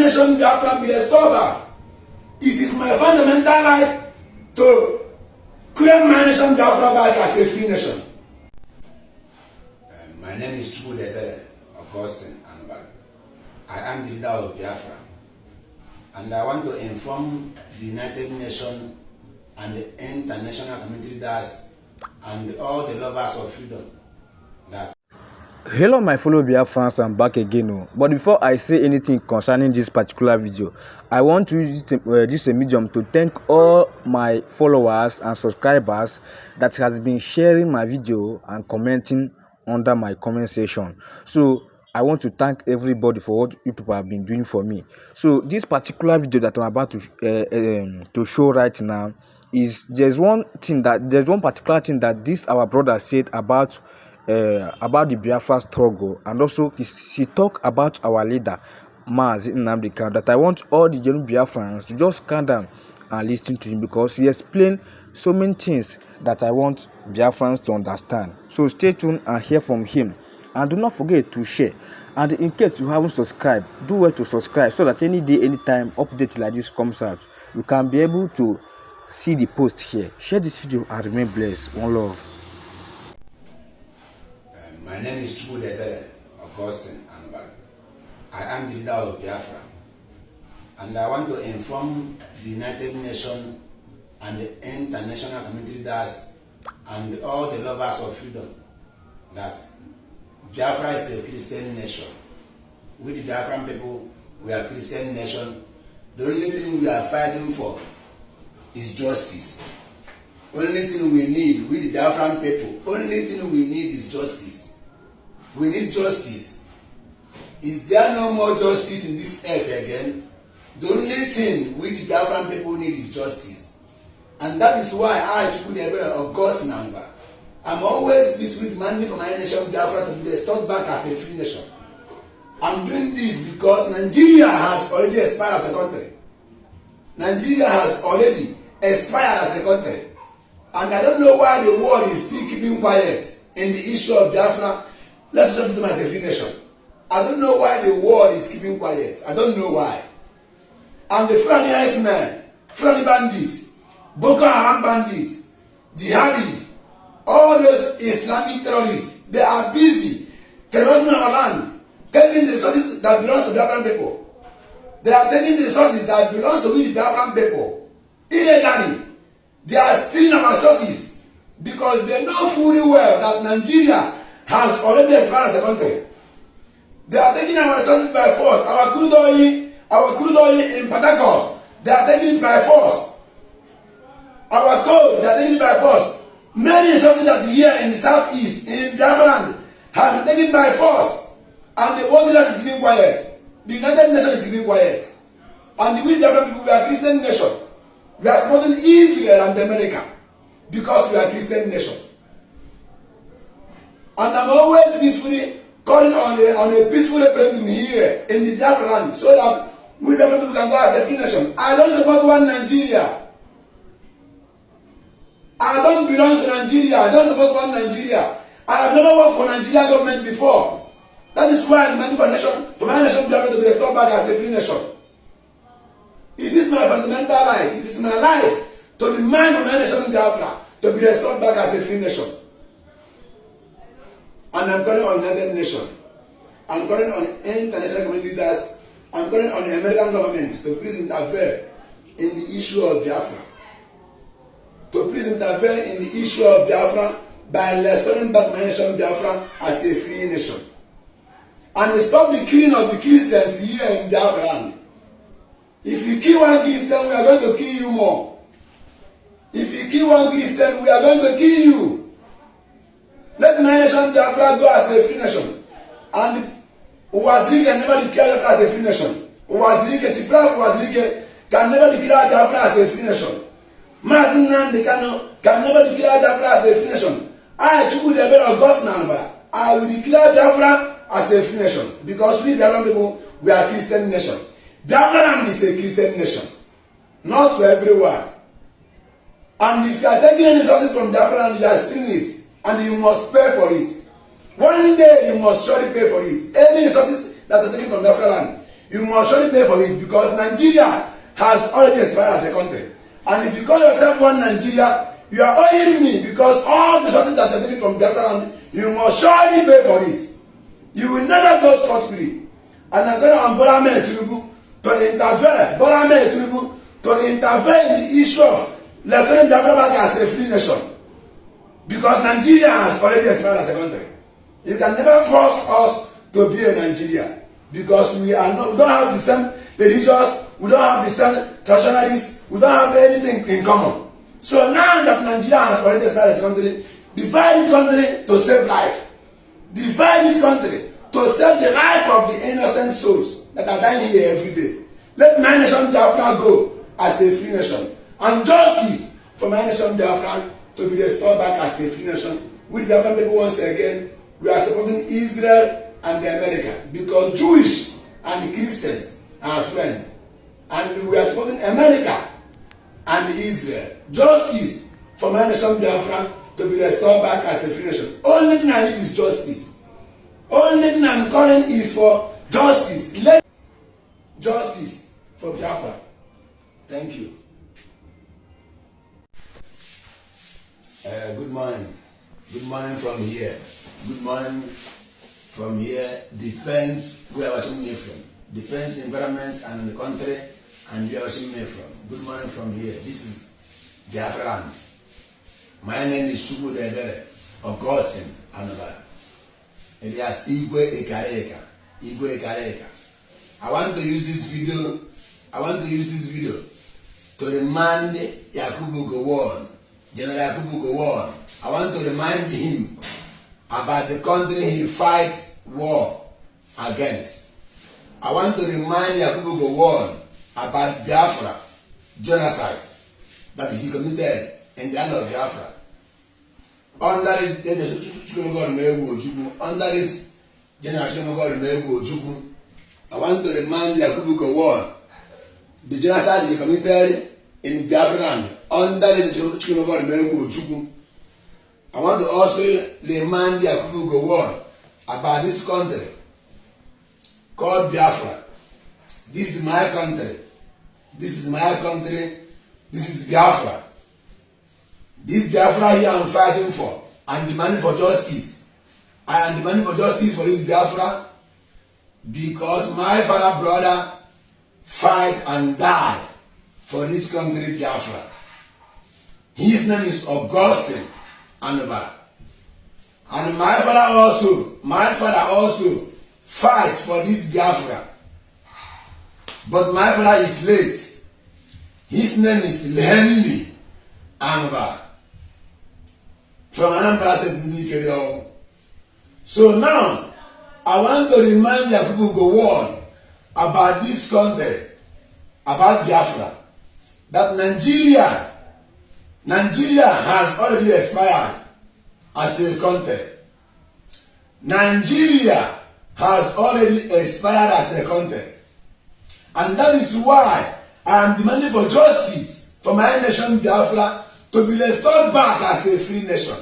nation Biafra be restored back. It is my fundamental right to claim my nation Biafra back as a free nation. My name is Igbo Augustine Anubari. I am the leader of Biafra, and I want to inform the United Nations and the international community leaders and all the lovers of freedom that. Hello my fellow Biafrans, I'm back again. But before I say anything concerning this particular video, I want to use this medium to thank all my followers and subscribers that has been sharing my video and commenting under my comment section. So I want to thank everybody for what you people have been doing for me. So this particular video that I'm about to show right now is there's one particular thing that this our brother said about the Biafra struggle, and also he talked about our leader Nnamdi Kanu, that I want all the young Biafrans to just calm down and listen to him, because he explained so many things that I want Biafrans to understand. So stay tuned and hear from him, and do not forget to share. And in case you haven't subscribed, do well to subscribe, so that any day, anytime update like this comes out, you can be able to see the post here. Share this video and remain blessed. One love. My name is Igbo Augustine Anubari. I am the leader of Biafra, and I want to inform the United Nations and the international community leaders and all the lovers of freedom that Biafra is a Christian nation. We the Biafran people, we are a Christian nation. The only thing we are fighting for is justice. Only thing we need, we the Biafran people, only thing we need is justice. We need justice. Is there no more justice in this earth again? The only thing we the Biafran people need is justice. And that is why I, Augustine Anubari, I'm always peacefully demanding for my nation Biafra to be restored back as a free nation. I'm doing this because Nigeria has already expired as a country. Nigeria has already expired as a country. And I don't know why the world is still keeping quiet in the issue of Biafra. Let's just do as a free nation. I don't know why the world is keeping quiet. I don't know why. And the Fulani men, Fulani bandits, Boko Haram bandits, jihadis, all those Islamic terrorists, they are busy terrorizing our land, taking the resources that belongs to Biafran people. They are taking the resources that belongs to we the Biafran people illegally. They are stealing our resources because they know fully well that Nigeria has already expired as a country. They are taking our resources by force. Our crude oil in Port Harcourt, they are taking it by force. Our coal, they are taking it by force. Many resources that here in the southeast, in Biafra land, have been taken by force. And the world is keeping quiet. The United Nations is keeping quiet. And we Biafra people, we are a Christian nation. We are supporting Israel and America because we are a Christian nation. And I'm always peacefully calling on a peaceful referendum here in the Biafra land, so that we Biafra people can go as a free nation. I don't support one Nigeria. I don't belong to Nigeria. I don't support one Nigeria. I have never worked for Nigerian government before. That is why I'm demanding for my nation Biafra to be restored back as a free nation. It is my fundamental right. It is my right to demand for my nation Biafra to be restored back as a free nation. And I'm calling on the United Nations. I'm calling on international community leaders. I'm calling on the American government to please intervene in the issue of Biafra. To please intervene in the issue of Biafra by restoring back my nation Biafra as a free nation. And stop the killing of the Christians here in Biafra land. If you kill one Christian, we are going to kill you more. If you kill one Christian, we are going to kill you. Let my nation Biafra go as a free nation. And Uwaziri can never declare Biafra as a free nation. Uwaziri can never declare Biafra as a free nation. Nnamdi Kanu can never declare Biafra as a free nation. I, Augustine Anubari, I will declare Biafra as a free nation. Because we Biafran people, we are a Christian nation. Biafra is a Christian nation. Not for everyone. And if you are taking any resources from Biafra, you are stealing it. And you must pay for it. One day you must surely pay for it. Any resources that are taken from Bafra land, You must surely pay for it because Nigeria has already expired as a country. And if you call yourself one Nigeria, you are owing me because all the resources that are taken from Bafra, you must surely pay for it. You will never go scot-free. And I'm going to Bola Ahmed Tinubu to intervene, Bola Ahmed Tinubu to intervene in the issue of restoring Bafra back as a free nation. Because Nigeria has already expired as a country. You can never force us to be a Nigeria because we don't have the same religious, we don't have the same traditionalists, we don't have anything in common. So now that Nigeria has already expired as a country, divide this country to save life. Divide this country to save the life of the innocent souls that are dying here every day. Let my nation Biafra go as a free nation. And justice for my nation Biafra to be restored back as a free nation. With Biafran people once again, we are supporting Israel and America because Jewish and Christians are friends. And we are supporting America and Israel. Justice for my nation Biafra to be restored back as a free nation. Only thing I need is justice. Only thing I'm calling is for justice. Let justice for Biafra. Thank you. Good morning. Good morning from here. Good morning from here. Depends where we're watching me from. Depends environment and the country and where we're watching me from. Good morning from here. This is Biafra. My name is Chukwu Dedere, Augustine Anobara. Elias Igwe Ekareka. Igwe Ekareka. I want to use this video to remind Yakubu Gowon, General Yakubu Gowon. I want to remind him about the country he fights war against. I want to remind Yakubu Gowon about Biafra genocide that he committed in the land of Biafra. Under it, General Ojukwu, I want to remind Yakubu Gowon the genocide he committed in Biafra land under the Ojukwu. I want to also remind Yakubu Gowon about this country called Bafra. This is my country. This is my country. This is Biafra. This Biafra here I'm fighting for. I'm demanding for justice. I am demanding for justice for this Biafra because my father brother fight and die for this country Biafra. His name is Augustine Anobara. And my father also fights for this Biafra. But my father is late. His name is Nnamdi Kanu from Anambra State, Nigerian. So now, I want to remind Yakubu Gowon about this country, about Biafra, that Nigeria has already expired as a country. Nigeria has already expired as a country. And that is why I am demanding for justice for my nation Biafra to be restored back as a free nation.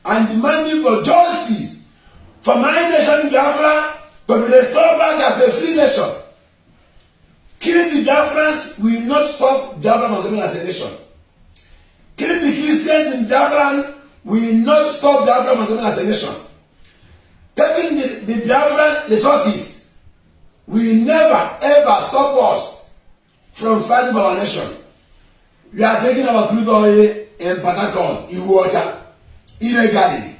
I am demanding for justice for my nation Biafra to be restored back as a free nation. Killing the Biafrans will not stop Biafra from becoming as a nation. Killing the Christians in Biafra will not stop Biafra from becoming as a nation. Taking the Biafran resources will never ever stop us from fighting for our nation. We are taking our crude oil in Port Harcourt, Iwuocha, illegally.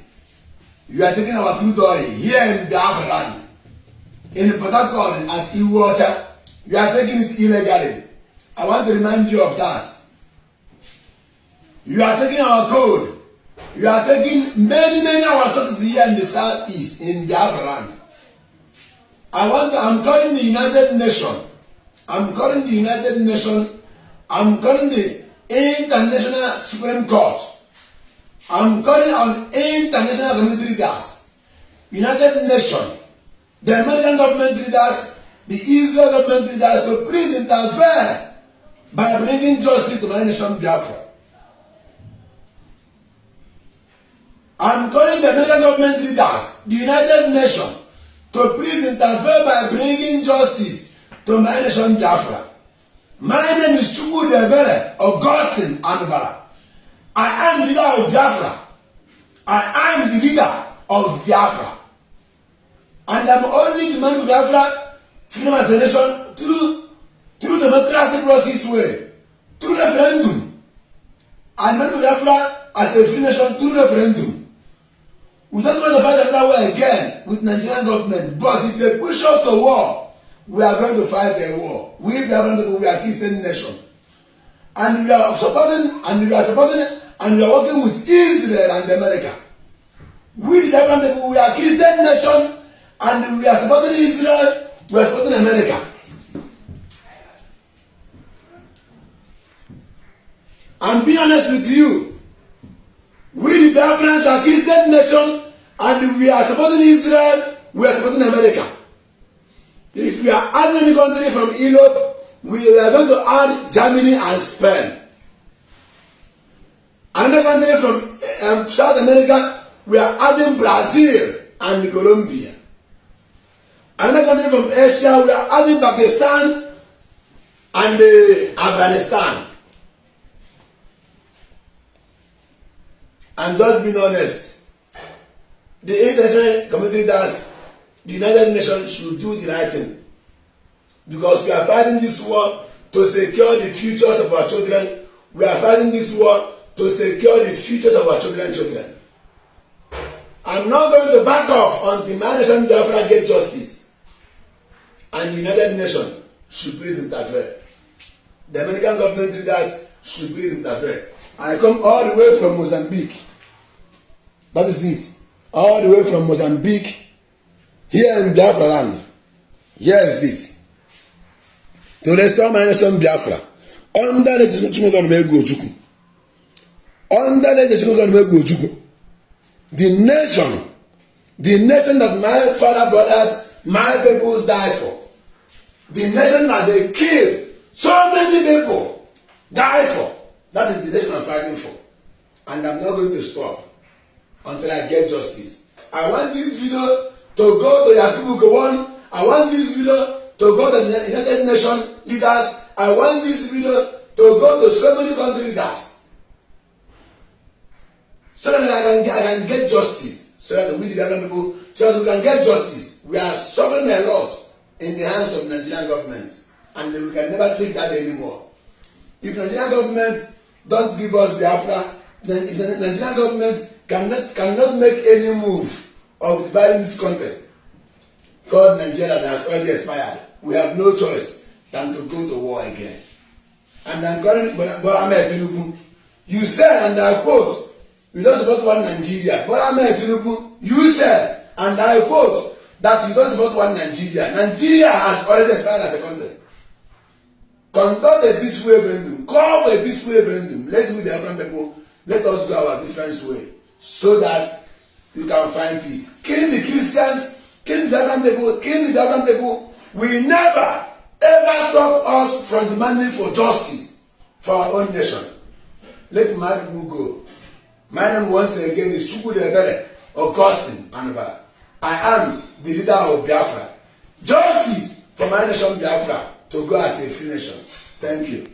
We are taking our crude oil here in Biafra, in Port Harcourt at Iwuocha. We are taking it illegally. I want to remind you of that. You are taking our code. You are taking many of our sources here in the southeast, in Biafra land. I'm calling the United Nations. I'm calling the United Nations. I'm calling the International Supreme Court. I'm calling on international community leaders, United Nations, the American government leaders, the Israel government leaders to please intervene by bringing justice to my nation Biafra. I'm calling the American government leaders, the United Nations, to please interfere by bringing justice to my nation Biafra. My name is Chukwudebere Augustine Anubara. I am the leader of Biafra. I am the leader of Biafra. And I'm only demanding Biafra freedom as a nation through democratic process way, through referendum. And demanding Biafra as a free nation through referendum. We don't want to fight another way again with Nigerian government. But if they push us to war, we are going to fight a war. We Biafran people, we are Christian nation. And we are supporting, and we are working with Israel and America. We the Biafran people, we are Christian nation, and we are supporting Israel, we are supporting America. I'm being honest with you. We the Biafrans are Christian nation, and we are supporting Israel, we are supporting America. If we are adding any country from Europe, we are going to add Germany and Spain. Another country from South America, we are adding Brazil and Colombia. Another country from Asia, we are adding Pakistan and Afghanistan. And just being honest, the international community does, the United Nations should do the right thing. Because we are fighting this war to secure the futures of our children. We are fighting this war to secure the futures of our children. I'm not going to back off until my nation Biafra get justice. And the United Nations should please interfere. The American government leaders should please interfere. I come all the way from Mozambique. That is it. All the way from Mozambique, here in Biafra land. Here is it. To restore my nation Biafra. Under the nation that my father brothers, my peoples died for. The nation that they killed so many people died for. That is the nation I'm fighting for. And I'm not going to stop until I get justice. I want this video to go to Yakubu Gowon. I want this video to go to the United Nations leaders. I want this video to go to so many country leaders. So that I can get justice. So that we the Biafran people, so that we can get justice. We are suffering a lot in the hands of the Nigerian government. And we can never take that anymore. If the Nigerian government don't give us Biafra, then if the Nigerian government cannot make any move of dividing this country, God Nigeria has already expired. We have no choice than to go to war again. And I'm calling Bola Ahmed Tinubu. You said, and I quote, you don't support one Nigeria. Bola Ahmed Tinubu, you said, and I quote, that you don't support one Nigeria. Nigeria has already expired as a country. Conduct a peaceful referendum. Call for a peaceful referendum. Let we the Biafran people, let us go our different way, so that you can find peace. Killing the Christians, killing the Biafran people will never ever stop us from demanding for justice for our own nation. Let my people go. My name once again is Chukwudebere Augustine Anubara. I am the leader of Biafra. Justice for my nation Biafra to go as a free nation. Thank you.